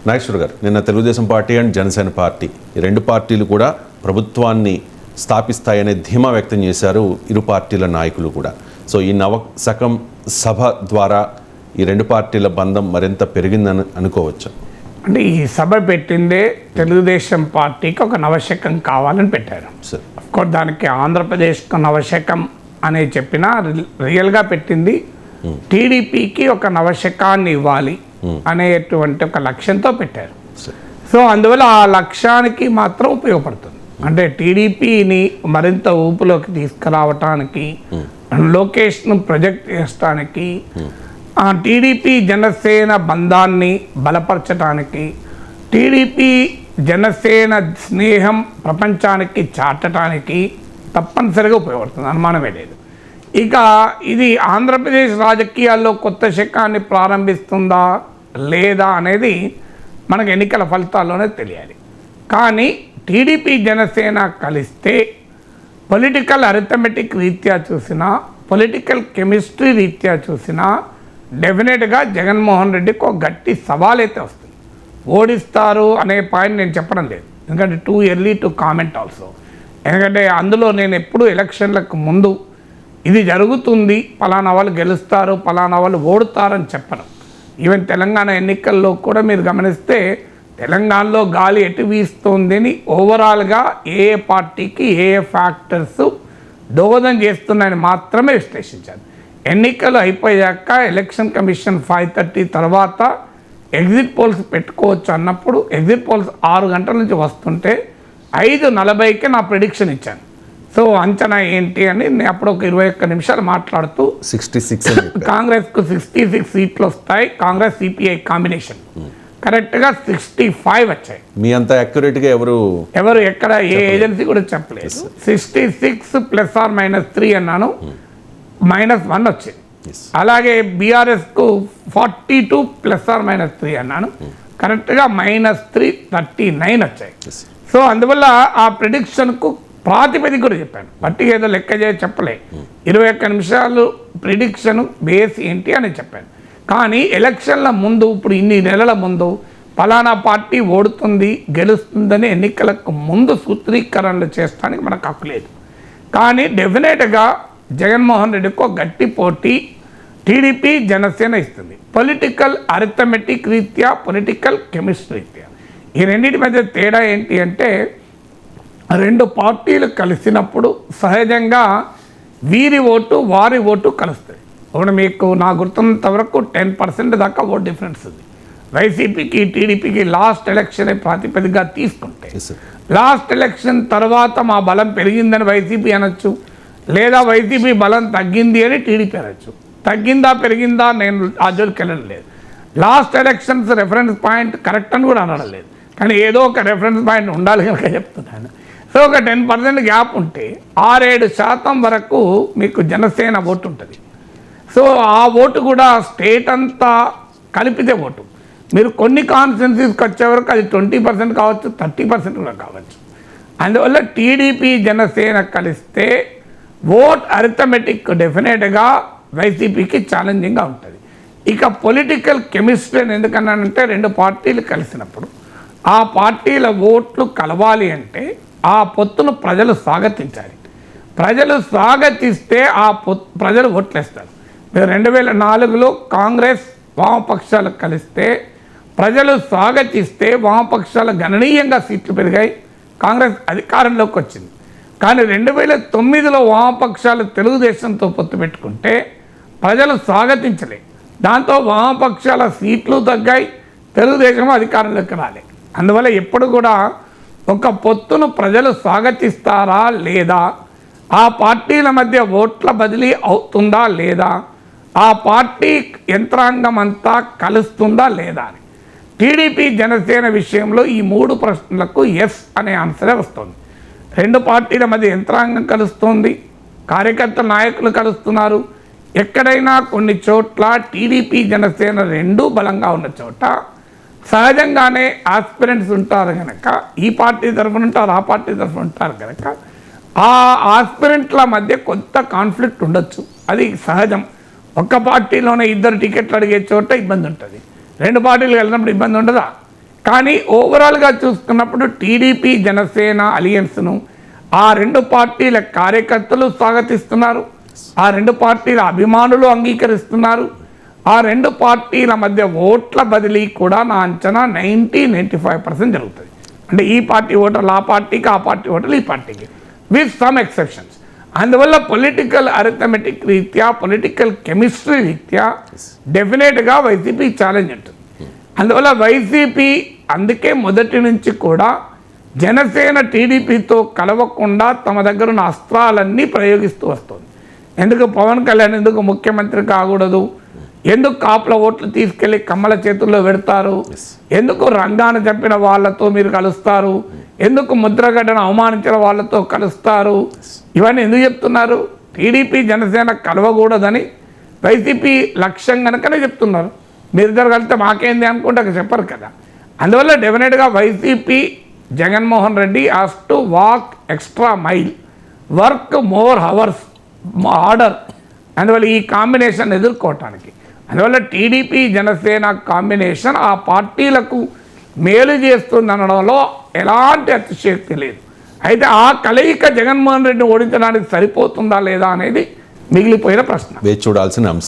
నాగేశ్వర్ గారు, నిన్న Telugu Desam party and Janasena party ఈ రెండు పార్టీలు కూడా ప్రభుత్వాన్ని స్థాపిస్తాయనే ధీమా వ్యక్తం చేశారు ఇరు పార్టీల నాయకులు కూడా. సో ఈ నవశకం సభ ద్వారా ఈ రెండు పార్టీల బంధం మరింత పెరిగిందని అనుకోవచ్చు. అంటే ఈ సభ పెట్టిందే తెలుగుదేశం పార్టీకి ఒక నవశకం కావాలని పెట్టారు. అఫ్కోర్స్ దానికి ఆంధ్రప్రదేశ్కు నవశకం అనే చెప్పినా రియల్గా పెట్టింది టీడీపీకి ఒక నవశకాన్ని ఇవ్వాలి అనేటువంటి ఒక లక్ష్యంతో పెట్టారు. సో అందువల్ల ఆ లక్ష్యానికి మాత్రం ఉపయోగపడుతుంది. అంటే టీడీపీని మరింత ఊపులోకి తీసుకురావటానికి, లోకేష్ను ప్రొజెక్ట్ చేయడానికి, టీడీపీ జనసేన బంధాన్ని బలపరచడానికి, టీడీపీ జనసేన స్నేహం ప్రపంచానికి చాటడానికి తప్పనిసరిగా ఉపయోగపడుతుంది, అనుమానమే లేదు. ఇక ఇది ఆంధ్రప్రదేశ్ రాజకీయాల్లో కొత్త శకాన్ని ప్రారంభిస్తుందా లేదా అనేది మనకు ఎన్నికల ఫలితాల్లోనే తెలియాలి. కానీ టీడీపీ జనసేన కలిస్తే పొలిటికల్ అరిథమెటిక్ రీత్యా చూసినా, పొలిటికల్ కెమిస్ట్రీ రీత్యా చూసినా డెఫినెట్గా జగన్మోహన్ రెడ్డికి ఒక గట్టి సవాల్ అయితే వస్తుంది. ఓడిస్తారు అనే పాయింట్ నేను చెప్పడం లేదు, ఎందుకంటే too early to comment also. ఎందుకంటే అందులో నేను ఎప్పుడు ఎలక్షన్లకు ముందు ఇది జరుగుతుంది, పలానా వాళ్ళు గెలుస్తారు, పలానా వాళ్ళు ఓడుతారని చెప్పను. ఈవెన్ తెలంగాణ ఎన్నికల్లో కూడా మీరు గమనిస్తే తెలంగాణలో గాలి ఎటు వీస్తోందని ఓవరాల్గా ఏ పార్టీకి ఏ ఫ్యాక్టర్స్ దోహదం చేస్తున్నాయని మాత్రమే విశ్లేషించారు. ఎన్నికలు అయిపోయాక ఎలక్షన్ కమిషన్ 5:30 తర్వాత ఎగ్జిట్ పోల్స్ పెట్టుకోవచ్చు అన్నప్పుడు ఎగ్జిట్ పోల్స్ 6 గంటల నుంచి వస్తుంటే 5:40కి నా ప్రిడిక్షన్ ఇచ్చాను. సో అంచనా ఏంటి అని నేను అప్పుడు ఒక 21 నిమిషాలు మాట్లాడుతూ 66 కాంగ్రెస్కు 66 సీట్లు వస్తాయి, కాంగ్రెస్ సిపిఐ కాంబినేషన్ కరెక్ట్గా 65 వచ్చాయి. మీ అంత అక్యురేట్గా ఎవరు ఎక్కడ ఏ ఏజెన్సీ కూడా చెప్పలేదు. 66 +or-3 అన్నాను, -1 వచ్చింది. అలాగే బీఆర్ఎస్కు 42 +or-3 అన్నాను, కరెక్ట్గా -3 39 వచ్చాయి. సో అందువల్ల ఆ ప్రిడిక్షన్కు ప్రాతిపదిక కూడా చెప్పాను, పట్టిక ఏదో లెక్క చేసి చెప్పలే. 21 నిమిషాలు ప్రిడిక్షన్ బేస్ ఏంటి అని చెప్పాను. కానీ ఎలక్షన్ల ముందు, ఇప్పుడు ఇన్ని నెలల ముందు ఫలానా పార్టీ ఓడుతుంది గెలుస్తుందని ఎన్నికలకు ముందు సూత్రీకరణలు చేస్తానికి మనకు హక్కు లేదు. కానీ డెఫినెట్గా జగన్మోహన్ రెడ్డికి ఒక గట్టి పోటీ టీడీపీ జనసేన ఇస్తుంది. పొలిటికల్ అరిథమెటిక్ రీత్యా, పొలిటికల్ కెమిస్ట్రీ రీత్యా ఈ రెండింటి మధ్య తేడా ఏంటి అంటే, రెండు పార్టీలు కలిసినప్పుడు సహజంగా వీరి ఓటు వారి ఓటు కలుస్తుంది. ఇప్పుడు మీకు నా గుర్తున్నంత వరకు 10% దాకా ఓట్ డిఫరెన్స్ ఉంది వైసీపీకి టీడీపీకి లాస్ట్ ఎలక్షన్ ప్రాతిపదికగా తీసుకుంటే. లాస్ట్ ఎలక్షన్ తర్వాత మా బలం పెరిగిందని వైసీపీ అనొచ్చు, లేదా వైసీపీ బలం తగ్గింది అని టీడీపీ అనొచ్చు. తగ్గిందా పెరిగిందా నేను ఆ జోలికి వెళ్ళడం లేదు. Last elections reference point correct అని కూడా అనడం లేదు, కానీ ఏదో ఒక రెఫరెన్స్ పాయింట్ ఉండాలి కనుక చెప్తున్నాను. సో ఒక 10% గ్యాప్ ఉంటే 6-7% వరకు మీకు జనసేన ఓటు ఉంటుంది. సో ఆ ఓటు కూడా స్టేట్ అంతా కలిపితే ఓటు. మీరు కొన్ని కాన్స్టిట్యున్సీస్కి వచ్చే వరకు అది 20% కావచ్చు, 30% కూడా కావచ్చు. అందువల్ల టీడీపీ జనసేన కలిస్తే ఓట్ అరిథమెటిక్ డెఫినెట్గా వైసీపీకి ఛాలెంజింగ్గా ఉంటుంది. ఇక పొలిటికల్ కెమిస్ట్రీ ఎందుకన్నానంటే, రెండు పార్టీలు కలిసినప్పుడు ఆ పార్టీల ఓట్లు కలవాలి అంటే ఆ పొత్తును ప్రజలు స్వాగతించాలి. ప్రజలు స్వాగతిస్తే ఆ ప్రజలు ఓట్లేస్తారు. 2004లో కాంగ్రెస్ వామపక్షాలు కలిస్తే ప్రజలు స్వాగతిస్తే వామపక్షాలు గణనీయంగా సీట్లు పెరిగాయి, కాంగ్రెస్ అధికారంలోకి వచ్చింది. కానీ 2009లో వామపక్షాలు తెలుగుదేశంతో పొత్తు పెట్టుకుంటే ప్రజలు స్వాగతించలే, దాంతో వామపక్షాల సీట్లు తగ్గాయి, తెలుగుదేశం అధికారంలోకి రాలే. అందువల్ల ఎప్పుడు కూడా ఒక పొత్తును ప్రజలు స్వాగతిస్తారా లేదా, ఆ పార్టీల మధ్య ఓట్ల బదిలీ అవుతుందా లేదా, ఆ పార్టీ యంత్రాంగం అంతా కలుస్తుందా లేదా అని టీడీపీ జనసేన విషయంలో ఈ 3 ప్రశ్నలకు ఎస్ అనే ఆన్సరే వస్తుంది. రెండు పార్టీల మధ్య యంత్రాంగం కలుస్తుంది, కార్యకర్త నాయకులు కలుస్తున్నారు. ఎక్కడైనా కొన్ని చోట్ల టీడీపీ జనసేన రెండూ బలంగా ఉన్న చోట సహజంగానే ఆస్పిరెంట్స్ ఉంటారు కనుక, ఈ పార్టీ తరఫున ఉంటారు, ఆ పార్టీ తరఫున ఉంటారు కనుక ఆ ఆస్పిరెంట్ల మధ్య కొంత కాన్ఫ్లిక్ట్ ఉండొచ్చు, అది సహజం. ఒక్క పార్టీలోనే 2 టికెట్లు అడిగే చోట ఇబ్బంది ఉంటుంది, 2 పార్టీలు వెళ్ళినప్పుడు ఇబ్బంది ఉండదా? కానీ ఓవరాల్గా చూసుకున్నప్పుడు టీడీపీ జనసేన అలియన్స్ను ఆ రెండు పార్టీల కార్యకర్తలు స్వాగతిస్తున్నారు, ఆ రెండు పార్టీల అభిమానులు అంగీకరిస్తున్నారు. ఆ రెండు పార్టీల మధ్య ఓట్ల బదిలీ కూడా నా అంచనా 90-95% జరుగుతుంది. అంటే ఈ పార్టీ ఓటర్లు ఆ పార్టీకి, ఆ పార్టీ ఓటర్లు ఈ పార్టీకి, విత్ సమ్ ఎక్సెప్షన్స్. అందువల్ల పొలిటికల్ అరిథమెటిక్ రీత్యా, పొలిటికల్ కెమిస్ట్రీ రీత్యా డెఫినెట్గా వైసీపీ ఛాలెంజ్ ఉంటుంది. అందువల్ల వైసీపీ అందుకే మొదటి నుంచి కూడా జనసేన టీడీపీతో కలవకుండా తమ దగ్గర ఉన్న అస్త్రాలన్నీ ప్రయోగిస్తూ వస్తుంది. ఎందుకు పవన్ కళ్యాణ్ ఎందుకు ముఖ్యమంత్రి కాకూడదు, ఎందుకు కాపుల ఓట్లు తీసుకెళ్లి కమ్మల చేతుల్లో పెడతారు, ఎందుకు రంగాన్ని చంపిన వాళ్ళతో మీరు కలుస్తారు, ఎందుకు ముద్రగడ్డను అవమానించిన వాళ్ళతో కలుస్తారు, ఇవన్నీ ఎందుకు చెప్తున్నారు? టీడీపీ జనసేన కలవకూడదని వైసీపీ లక్ష్యం కనుకనే చెప్తున్నారు. మీరు ఇద్దరు కలిస్తే మాకేంది అనుకుంటే అక్కడ చెప్పరు కదా. అందువల్ల డెఫినెట్గా YCP Jaganmohan Reddy has to walk extra mile, work more hours order. అందువల్ల ఈ కాంబినేషన్ ఎదుర్కోవటానికి, అందువల్ల టీడీపీ జనసేన కాంబినేషన్ ఆ పార్టీలకు మేలు చేస్తుందనడంలో ఎలాంటి అతిశయోక్తి లేదు. అయితే ఆ కలయిక జగన్మోహన్ రెడ్డిని ఓడించడానికి సరిపోతుందా లేదా అనేది మిగిలిపోయిన ప్రశ్న. వేచి చూడాల్సిన అంశం.